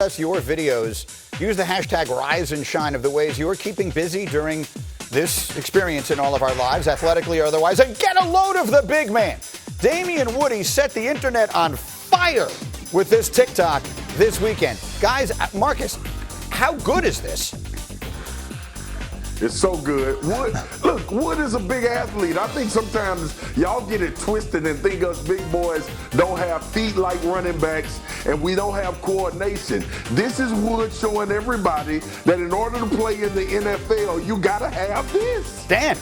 Us your videos. Use the hashtag Rise and Shine of the ways you're keeping busy during this experience in all of our lives, athletically or otherwise. And get a load of the big man. Damien Woody set the internet on fire with this TikTok this weekend. Guys, Marcus, how good is this? It's so good. Wood is a big athlete. I think sometimes y'all get it twisted and think us big boys don't have feet like running backs and we don't have coordination. This is Wood showing everybody that in order to play in the NFL, you got to have this. Dan.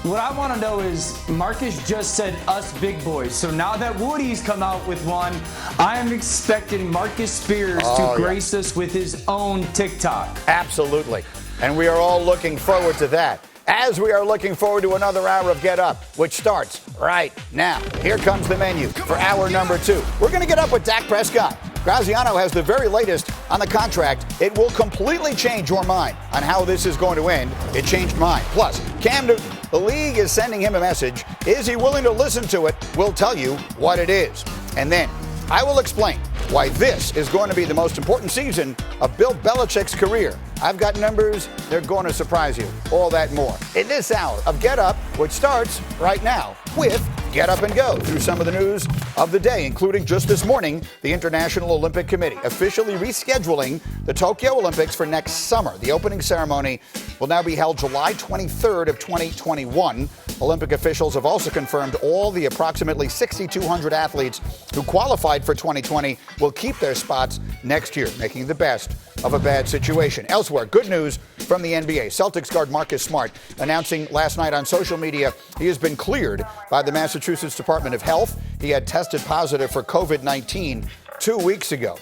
What I want to know is, Marcus just said us big boys. So now that Woody's come out with one, I am expecting Marcus Spears to grace us with his own TikTok. Absolutely. And we are all looking forward to that. As we are looking forward to another hour of Get Up, which starts right now. Here comes the menu for hour number 2. We're going to get up with Dak Prescott. Graziano has the very latest on the contract. It will completely change your mind on how this is going to end. It changed mine. Plus, Cam Newton, the league is sending him a message. Is he willing to listen to it? We'll tell you what it is. And then I will explain why this is going to be the most important season of Bill Belichick's career. I've got numbers. They're going to surprise you. All that more in this hour of Get Up, which starts right now with Get Up and Go through some of the news of the day, including just this morning, the International Olympic Committee officially rescheduling the Tokyo Olympics for next summer. The opening ceremony will now be held July 23rd of 2021. Olympic officials have also confirmed all the approximately 6,200 athletes who qualified for 2020 will keep their spots next year, making the best of a bad situation. Elsewhere, good news from the NBA. Celtics guard Marcus Smart announcing last night on social media he has been cleared by the Massachusetts Department of Health. He had tested positive for COVID-19 2 weeks ago.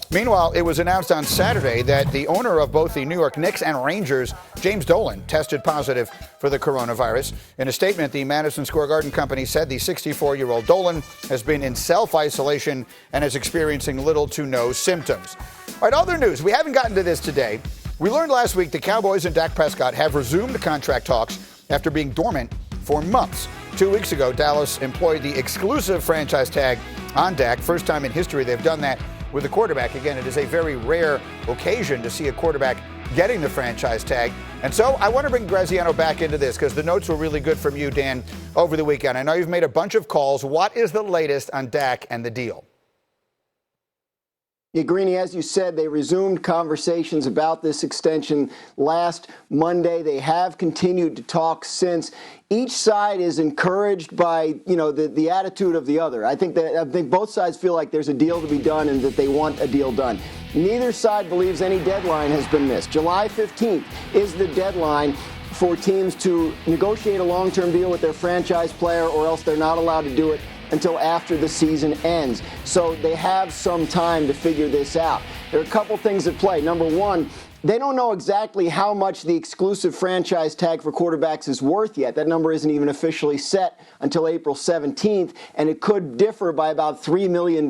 Meanwhile, it was announced on Saturday that the owner of both the New York Knicks and Rangers, James Dolan, tested positive for the coronavirus. In a statement, the Madison Square Garden company said the 64-year-old Dolan has been in self-isolation and is experiencing little to no symptoms. All right, other news. We haven't gotten to this today. We learned last week the Cowboys and Dak Prescott have resumed contract talks after being dormant for months. 2 weeks ago, Dallas employed the exclusive franchise tag on Dak. First time in history they've done that with a quarterback. Again, it is a very rare occasion to see a quarterback getting the franchise tag. And so I want to bring Graziano back into this because the notes were really good from you, Dan, over the weekend. I know you've made a bunch of calls. What is the latest on Dak and the deal? Yeah, Greeny, as you said, they resumed conversations about this extension last Monday. They have continued to talk since. Each side is encouraged by, the attitude of the other. I think both sides feel like there's a deal to be done and that they want a deal done. Neither side believes any deadline has been missed. July 15th is the deadline for teams to negotiate a long-term deal with their franchise player, or else they're not allowed to do it until after the season ends. So they have some time to figure this out. There are a couple things at play. Number one, they don't know exactly how much the exclusive franchise tag for quarterbacks is worth yet. That number isn't even officially set until April 17th, and it could differ by about $3 million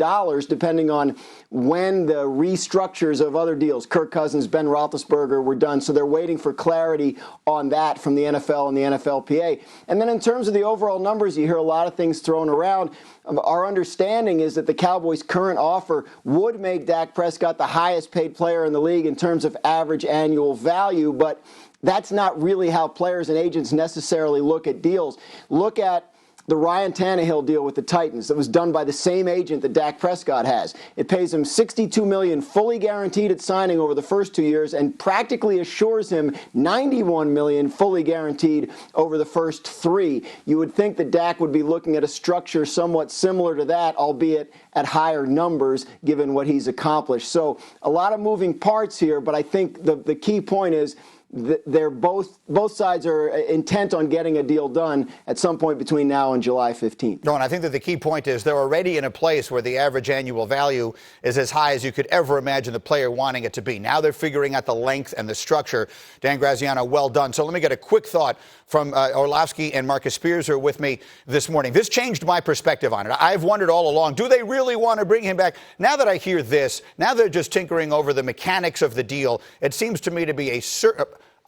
depending on when the restructures of other deals, Kirk Cousins, Ben Roethlisberger, were done. So they're waiting for clarity on that from the NFL and the NFLPA. And then in terms of the overall numbers, you hear a lot of things thrown around. Our understanding is that the Cowboys' current offer would make Dak Prescott the highest paid player in the league in terms of average annual value, but that's not really how players and agents necessarily look at deals. Look at the Ryan Tannehill deal with the Titans that was done by the same agent that Dak Prescott has. It pays him $62 million fully guaranteed at signing over the first 2 years and practically assures him $91 million fully guaranteed over the first 3. You would think that Dak would be looking at a structure somewhat similar to that, albeit at higher numbers given what he's accomplished. So a lot of moving parts here, but I think the key point is they're both sides are intent on getting a deal done at some point between now and July 15th. No, and I think that the key point is they're already in a place where the average annual value is as high as you could ever imagine the player wanting it to be. Now they're figuring out the length and the structure. Dan Graziano, well done. So let me get a quick thought from Orlovsky and Marcus Spears, who are with me this morning. This changed my perspective on it. I've wondered all along, do they really want to bring him back? Now that I hear this, now they're just tinkering over the mechanics of the deal. It seems to me to be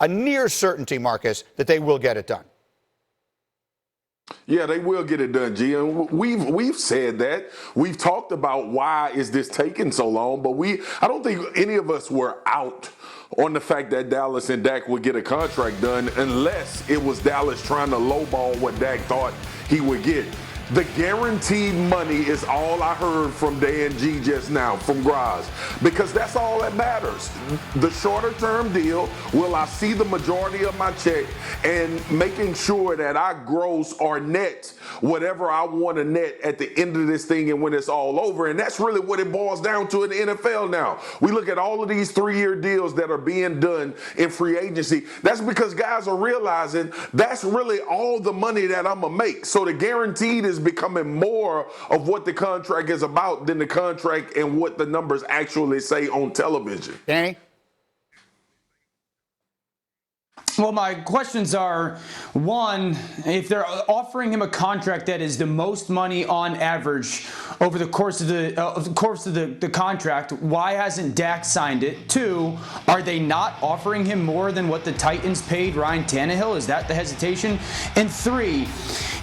a near certainty, Marcus, that they will get it done. Yeah, they will get it done, G. And we've said that. We've talked about why is this taking so long, but I don't think any of us were out on the fact that Dallas and Dak would get a contract done unless it was Dallas trying to lowball what Dak thought he would get. The guaranteed money is all I heard from Dan G just now, from Graz, because that's all that matters. The shorter term deal, will I see the majority of my check, and making sure that I gross or net whatever I want to net at the end of this thing and when it's all over. And that's really what it boils down to in the NFL now. We look at all of these 3-year deals that are being done in free agency. That's because guys are realizing that's really all the money that I'm going to make. So the guaranteed is becoming more of what the contract is about than the contract and what the numbers actually say on television. Danny? Well, my questions are, one, if they're offering him a contract that is the most money on average over the course of the contract, why hasn't Dak signed it? 2, are they not offering him more than what the Titans paid Ryan Tannehill? Is that the hesitation? And 3,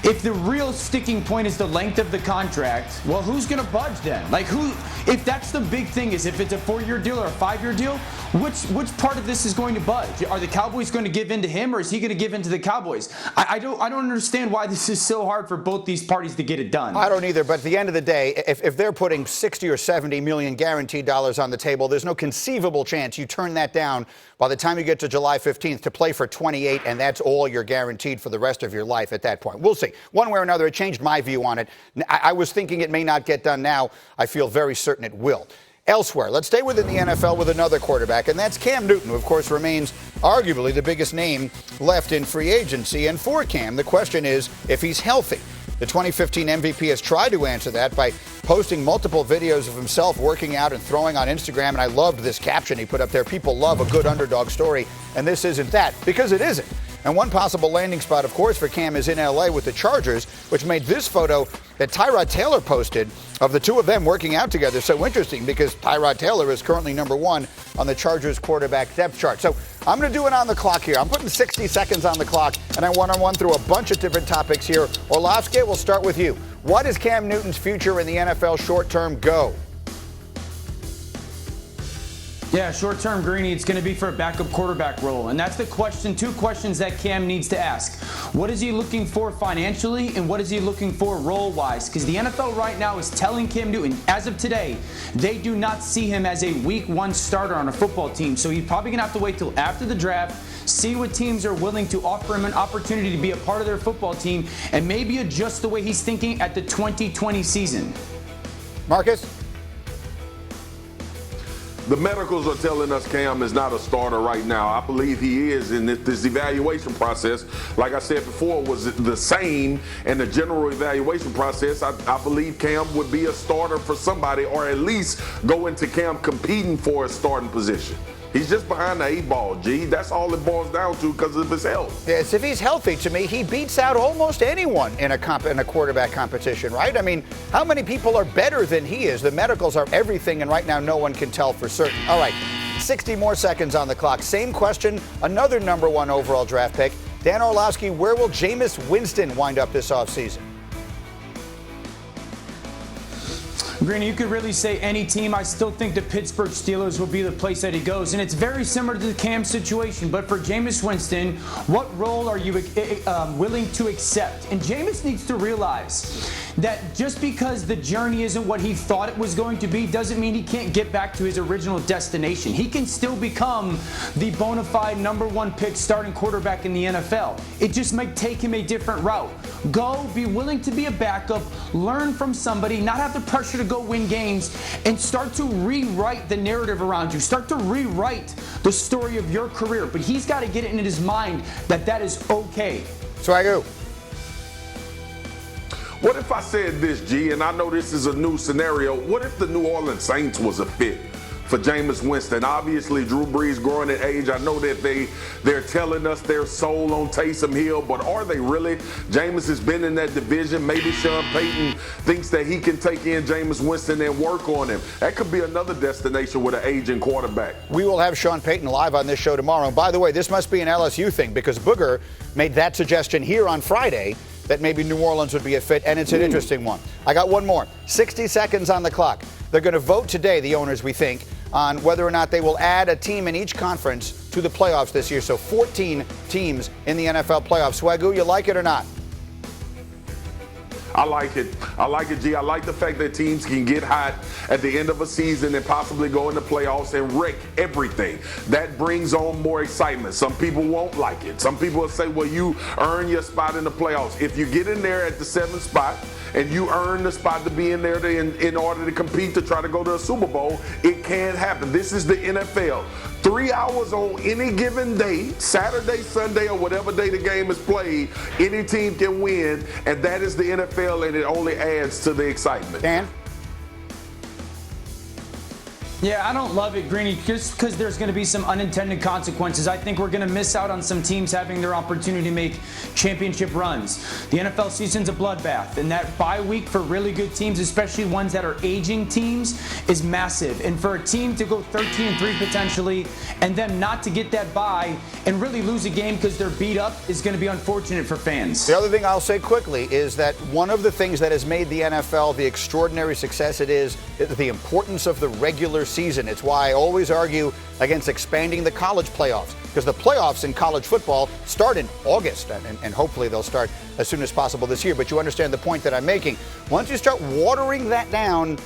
if the real sticking point is the length of the contract, well, who's going to budge then? Like, who? If that's the big thing, is if it's a 4-year deal or a 5-year deal, which part of this is going to budge? Are the Cowboys going to give in to him, or is he going to give in to the Cowboys? I don't understand why this is so hard for both these parties to get it done. I don't either, but at the end of the day, if they're putting $60 or $70 million guaranteed dollars on the table, there's no conceivable chance you turn that down by the time you get to July 15th to play for 28, and that's all you're guaranteed for the rest of your life at that point. We'll see. One way or another, it changed my view on it. I was thinking it may not get done now. I feel very certain it will. Elsewhere, let's stay within the NFL with another quarterback, and that's Cam Newton, who, of course, remains arguably the biggest name left in free agency. And for Cam, the question is if he's healthy. The 2015 MVP has tried to answer that by posting multiple videos of himself working out and throwing on Instagram, and I loved this caption he put up there. People love a good underdog story, and this isn't that, because it isn't. And one possible landing spot, of course, for Cam is in L.A. with the Chargers, which made this photo that Tyrod Taylor posted of the two of them working out together so interesting, because Tyrod Taylor is currently number 1 on the Chargers quarterback depth chart. So I'm going to do it on the clock here. I'm putting 60 seconds on the clock, and I want to run through a bunch of different topics here. Orlovsky, we'll start with you. What is Cam Newton's future in the NFL short-term? Go. Yeah, short-term, Greeny, it's going to be for a backup quarterback role. And that's the question, 2 questions that Cam needs to ask. What is he looking for financially, and what is he looking for role-wise? Because the NFL right now is telling Cam Newton, as of today, they do not see him as a week 1 starter on a football team. So he's probably going to have to wait till after the draft, see what teams are willing to offer him an opportunity to be a part of their football team, and maybe adjust the way he's thinking at the 2020 season. Marcus? The medicals are telling us Cam is not a starter right now. I believe he is, and this evaluation process, like I said before, was the same, and the general evaluation process, I believe Cam would be a starter for somebody, or at least go into camp competing for a starting position. He's just behind the 8 ball, G. That's all it boils down to because of his health. Yes, if he's healthy, to me, he beats out almost anyone in a quarterback competition, right? I mean, how many people are better than he is? The medicals are everything, and right now no one can tell for certain. All right, 60 more seconds on the clock. Same question, another number 1 overall draft pick. Dan Orlovsky, where will Jameis Winston wind up this offseason? Greeny, you could really say any team. I still think the Pittsburgh Steelers will be the place that he goes. And it's very similar to the Cam situation. But for Jameis Winston, what role are you willing to accept? And Jameis needs to realize that just because the journey isn't what he thought it was going to be doesn't mean he can't get back to his original destination. He can still become the bona fide number 1 pick starting quarterback in the NFL. It just might take him a different route. Go, be willing to be a backup, learn from somebody, not have the pressure to go win games, and start to rewrite the narrative around you. Start to rewrite the story of your career. But he's got to get it in his mind that that is okay. Swagoo. What if I said this, G, and I know this is a new scenario, what if the New Orleans Saints was a fit for Jameis Winston? Obviously, Drew Brees growing in age. I know that they're telling us they're sold on Taysom Hill, but are they really? Jameis has been in that division. Maybe Sean Payton thinks that he can take in Jameis Winston and work on him. That could be another destination with an aging quarterback. We will have Sean Payton live on this show tomorrow. And by the way, this must be an LSU thing, because Booger made that suggestion here on Friday that maybe New Orleans would be a fit, and it's an interesting one. I got one more. 60 seconds on the clock. They're going to vote today, the owners, we think, on whether or not they will add a team in each conference to the playoffs this year. So 14 teams in the NFL playoffs. Swagoo, you like it or not? I like it. I like it, G. I like the fact that teams can get hot at the end of a season and possibly go into playoffs and wreck everything. That brings on more excitement. Some people won't like it. Some people will say, well, you earn your spot in the playoffs. If you get in there at the 7th spot and you earn the spot to be in there in order to compete to try to go to a Super Bowl, it can happen. This is the NFL. 3 hours on any given day, Saturday, Sunday, or whatever day the game is played, any team can win, and that is the NFL, and it only adds to the excitement. Dan? Yeah, I don't love it, Greeny, just because there's going to be some unintended consequences. I think we're going to miss out on some teams having their opportunity to make championship runs. The NFL season's a bloodbath, and that bye week for really good teams, especially ones that are aging teams, is massive. And for a team to go 13-3 potentially, and them not to get that bye and really lose a game because they're beat up is going to be unfortunate for fans. The other thing I'll say quickly is that one of the things that has made the NFL the extraordinary success it is the importance of the regular season. It's why I always argue against expanding the college playoffs, because the playoffs in college football start in August, and hopefully they'll start as soon as possible this year. But you understand the point that I'm making. Once you start watering that down,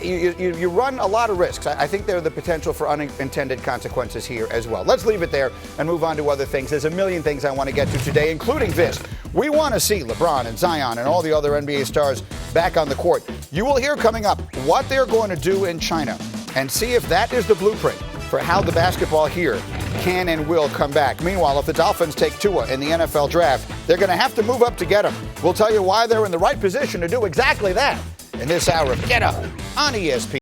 you run a lot of risks. I think there are the potential for unintended consequences here as well. Let's leave it there and move on to other things. There's a million things I want to get to today, including this. We want to see LeBron and Zion and all the other NBA stars back on the court. You will hear coming up what they're going to do in China and see if that is the blueprint for how the basketball here can and will come back. Meanwhile, if the Dolphins take Tua in the NFL draft, they're going to have to move up to get him. We'll tell you why they're in the right position to do exactly that in this hour of Get Up on ESPN.